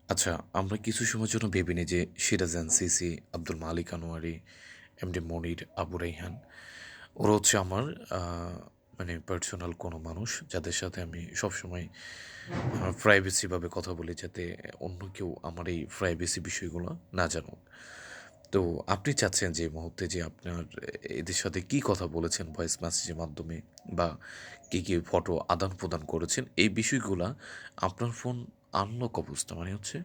আচ্ছা, আমরা কিছু সময়ের জন্য ভেবে নিই যে সিরাজান, সিসি, আব্দুল মালিক আনোয়ারি, এমডি মনির, আবু রাইহান ওরা হচ্ছে আমার আ মানে পার্সোনাল কোনো মানুষ যাদের সাথে আমি সবসময় প্রাইভেসি ভাবে কথা বলি যাতে অন্য কেউ আমার এই প্রাইভেসি বিষয়গুলো না জানুক। তো আপনি চাচ্ছেন যে এই মুহূর্তে যে আপনার এদের সাথে কি কথা বলেছেন ভয়েস মেসেজের মাধ্যমে বা কি ফটো আদান-প্রদান করেছেন এই বিষয়গুলা আপনার ফোন আনলক অবস্থা মানে হচ্ছে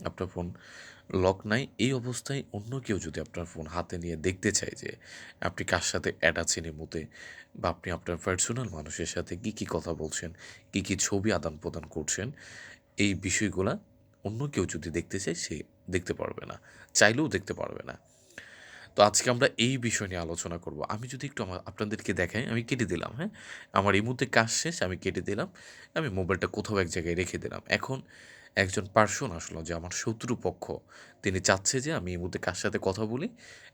আপনার ফোন লক নাই এই অবস্থায় অন্য কেউ যদি আপনার ফোন হাতে নিয়ে দেখতে চায় যে আপনি কার সাথে অ্যাড আছেন এমুতে বা আপনি আপনার পার্সোনাল মানুষের সাথে কি কথা বলছেন, কি ছবি আদান-প্রদান করছেন, এই বিষয়গুলা অন্য কেউ যদি দেখতে চায় সে দেখতে পারবে না। চাইলেও দেখতে পারবে না। তো আজকে আমরা এই বিষয় নিয়ে আলোচনা করব। আমি যদি একটু আপনাদেরকে দেখাই, আমি কেটে দিলাম, হ্যাঁ? আমার এই মুহূর্তে কাজ শেষ, আমি কেটে দিলাম। আমি মোবাইলটা কোথাও এক জায়গায় রেখে দিলাম। এখন একজন পার্সন আসলো যে আমার শত্রুপক্ষ, তিনি চাচ্ছে যে আমি এই মুহূর্তে কার সাথে কথা বলি,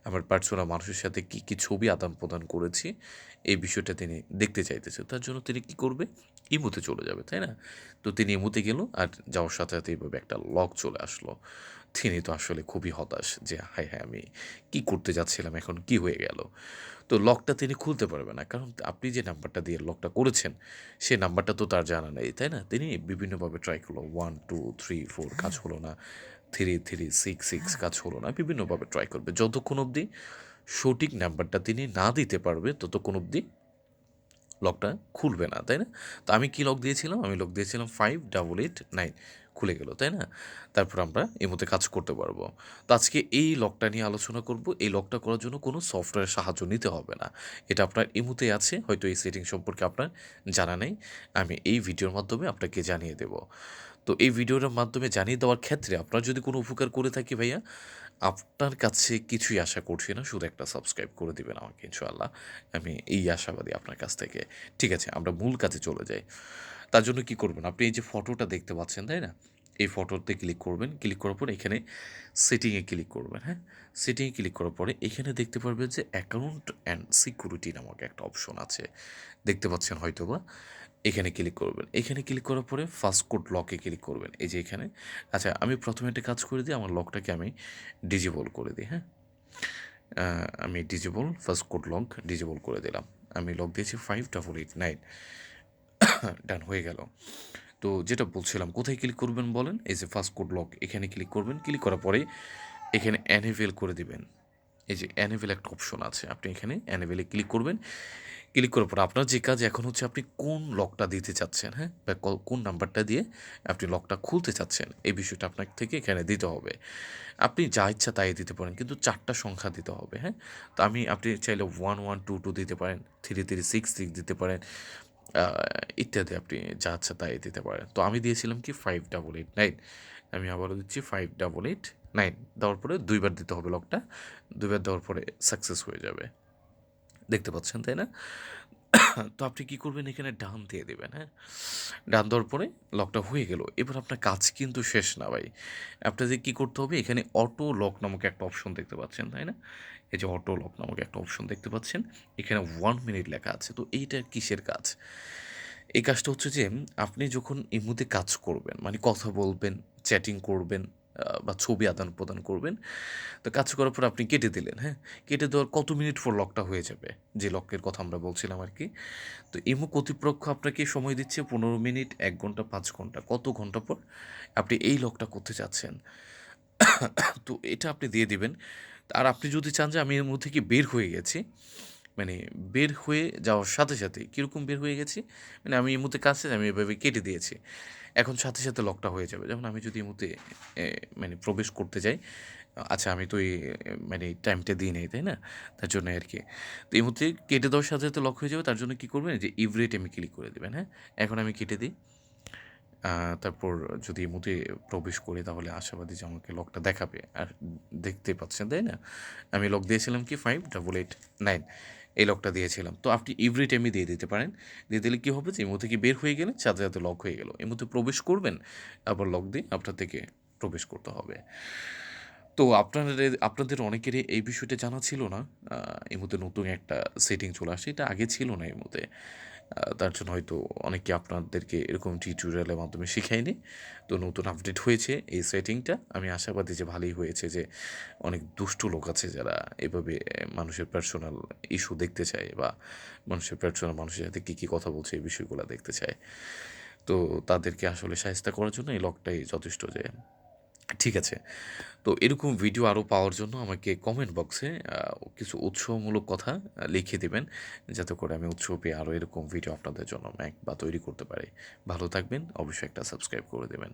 আমার পার্সোনাল মানুষের সাথে কি ছবি আদান-প্রদান করেছি, এই বিষয়টা তিনি দেখতে চাইতেছে। তার জন্য তিনি কি করবে? ইমোতে চলে যাবে, তাই না? তো তিনি ইমোতে গেল আর যাওয়ার সাথে এইভাবে একটা লক চলে আসলো। তিনি তো আসলে খুবই হতাশ যে হায় আমি কি করতে যাচ্ছিলাম এখন কি হয়ে গেল? তো লকটা তিনি খুলতে পারবে না। কারণ আপনি যে নাম্বারটা দিয়ে লকটা করেছেন, সে নাম্বারটা তো তার জানা নেই, তাই না? তিনি বিভিন্নভাবে ট্রাই করলো। 1, 2, 3, 4 কাজ হলো না। 3, 3, 6, 6 কাজ হলো না। বিভিন্নভাবে ট্রাই করবে। যতক্ষণ অবধি সঠিক নাম্বারটা তিনি না দিতে পারবে, ততক্ষণ অবধি লকটা খুলবে না, তাই না? তো আমি কি লক দিয়েছিলাম? আমি লক দিয়েছিলাম 5889 খুলে গেল, তাই না? তারপর আমরা এর কাজ করতে পারবো। তো আজকে এই লকটা নিয়ে আলোচনা করব। এই লকটা করার জন্য কোনো সফটওয়্যারের সাহায্য নিতে হবে না। এটা আপনার ইমোতেই আছে, হয়তো এই সেটিং সম্পর্কে আপনার জানা নেই। আমি এই ভিডিওর মাধ্যমে আপনাকে জানিয়ে দেব। তো এই ভিডিওর মাধ্যমে জানিয়ে দেওয়ার ক্ষেত্রে আপনার যদি কোনো উপকার করে থাকি ভাইয়া, আপনার কাছে কিছুই আশা করছি না, শুধু একটা সাবস্ক্রাইব করে দিবেন আমাকে ইনশাআল্লাহ। আমি এই আশাবাদী আপনার কাছ থেকে। ঠিক আছে, আমরা মূল কাজে চলে যাই। তার জন্য কি করবেন? আপনি এই যে ফটোটা দেখতে পাচ্ছেন, তাই না? এই ফটোতে ক্লিক করবেন। ক্লিক করার পর এখানে সেটিংয়ে ক্লিক করবেন, হ্যাঁ? সেটিংয়ে ক্লিক করার পরে এখানে দেখতে পারবেন যে অ্যাকাউন্ট অ্যান্ড সিকিউরিটি নামক একটা অপশন আছে। দেখতে পাচ্ছেন হয়তোবা। এখানে ক্লিক করবেন। এখানে ক্লিক করার পরে ফাস্ট কোড লকে ক্লিক করবেন। এই যে এখানে। আচ্ছা, আমি প্রথমে একটা কাজ করে দিই, আমার লকটাকে আমি ডিজেবল করে দিই, হ্যাঁ? আমি ফার্স্ট কোড লক ডিজেবল করে দিলাম। আমি লক দিয়েছি 5889 ডান হয়ে গেল। তো যেটা বলছিলাম কোথায় ক্লিক করবেন বলেন? এই যে ফার্স্ট কোড লক এখানে ক্লিক করবেন। ক্লিক করার পরে এখানে এনেবল করে দিবেন। এই যে এনেবল একটা অপশন আছে। আপনি এখানে এনেবলে ক্লিক করবেন। ক্লিক করার পর আপনার যে কাজ এখন হচ্ছে আপনি কোন লকটা দিতে চাচ্ছেন, হ্যাঁ? বা কোন নাম্বারটা দিয়ে আপনি লকটা খুলতে চাচ্ছেন, এই বিষয়টা আপনার থেকে এখানে দিতে হবে। আপনি যা ইচ্ছা তাই দিতে পারেন কিন্তু ৪ টা সংখ্যা দিতে হবে, হ্যাঁ? তো আপনি চাইলে 1122 দিতে পারেন, 3366 দিতে পারেন, আ ইত্যাদি আপনি যা ইচ্ছা তাই দিতে পারেন। তো আমি দিয়েছিলাম কি 5889 আমি আবারও দিচ্ছি 5889 দেওয়ার পরে ২ বার দিতে হবে লকটা। ২ বার দেওয়ার পরে সাকসেস হয়ে যাবে। দেখতে পাচ্ছেন, তাই না? তো আপনি কি করবেন এখানে ডান দিয়ে দেবেন, হ্যাঁ? ডান দেওয়ার পরে লকটা হয়ে গেল। এবার আপনার কাজ কিন্তু শেষ না ভাই। আপনাদের কি করতে হবে এখানে অটো লক নামক একটা অপশন দেখতে পাচ্ছেন, তাই না? এই যে অটো লক নামক একটা অপশন দেখতে পাচ্ছেন। এখানে 1 মিনিট লেখা আছে। তো এইটা কিসের কাজ? এই কাজটা হচ্ছে যে আপনি যখন ইমোতে কাজ করবেন, মানে কথা বলবেন, চ্যাটিং করবেন বা ছবি আদান-প্রদান করবেন। তো কাজ করার পর আপনি কেটে দিলেন, হ্যাঁ? কেটে দেওয়ার কত মিনিট পর লকটা হয়ে যাবে? যে লকের কথা আমরা বলছিলাম আরকি। তো ইমো কর্তৃপক্ষ আপনাকে সময় দিচ্ছে ১৫ মিনিট, ১ ঘন্টা, ৫ ঘন্টা। কত ঘন্টা পর আপনি এই লকটা করতে চাচ্ছেন। তো এটা আপনি দিয়ে দিবেন। আর আপনি যদি চান যে আমি এর মধ্যে থেকে বের হয়ে গেছি, মানে বের হয়ে যাওয়ার সাথে কীরকম বের হয়ে গেছি? মানে আমি এই মুহূর্তে কাজ শেষ, আমি এভাবে কেটে দিয়েছি। এখন সাথে লকটা হয়ে যাবে। যেমন আমি যদি এই মুহূর্তে মানে প্রবেশ করতে যাই, আচ্ছা আমি তো মানে টাইমটা দিই নাই, তাই না? তার জন্য আরকি। তো এই মুহূর্তে কেটে দেওয়ার সাথে লক হয়ে যাবে। তার জন্য কী করবেন? যে এভারেট আমি ক্লিক করে দিবেন, হ্যাঁ? এখন আমি কেটে দিই। তারপর যদি এর প্রবেশ করি তাহলে আশাবাদী যে আমাকে লকটা দেখাবে। আর দেখতেই পাচ্ছেন, তাই না? আমি লক দিয়েছিলাম কি 5889 এই লকটা দিয়েছিলাম। তো আপনি এভরি টাইমই দিয়ে দিতে পারেন। দিয়ে দিলে কী হবে যে এর থেকে বের হয়ে গেলে সাথে লক হয়ে গেল। এর মধ্যে প্রবেশ করবেন, আবার লক দিয়ে আপনার থেকে প্রবেশ করতে হবে। তো আপনাদের অনেকেরই এই বিষয়টা জানা ছিল না। এর মধ্যে নতুন একটা সেটিং চলে আসছে। এটা আগে ছিল না এর মধ্যে। তার জন্য হয়তো অনেকে আপনাদেরকে এরকম টিউটোরিয়ালের মাধ্যমে শিখায়নি। তো নতুন আপডেট হয়েছে এই সেটিংটা। আমি আশাবাদী যে ভালোই হয়েছে, যে অনেক দুষ্টু লোক আছে যারা এভাবে মানুষের পার্সোনাল ইস্যু দেখতে চায়, বা মানুষের পার্সোনাল মানুষের সাথে কী কী কথা বলছে এই বিষয়গুলো দেখতে চায়। তো তাদেরকে আসলে শায়েস্তা করার জন্য এই লকটাই যথেষ্ট। যে ঠিক আছে, তো এরকম ভিডিও আরও পাওয়ার জন্য আমাকে কমেন্ট বক্সে কিছু উৎসাহমূলক কথা লিখে দিবেন, যাতে করে আমি উৎসাহ পেয়ে আরও এরকম ভিডিও আপনাদের জন্য মেক বা তৈরি করতে পারি। ভালো থাকবেন, অবশ্যই একটা সাবস্ক্রাইব করে দেবেন।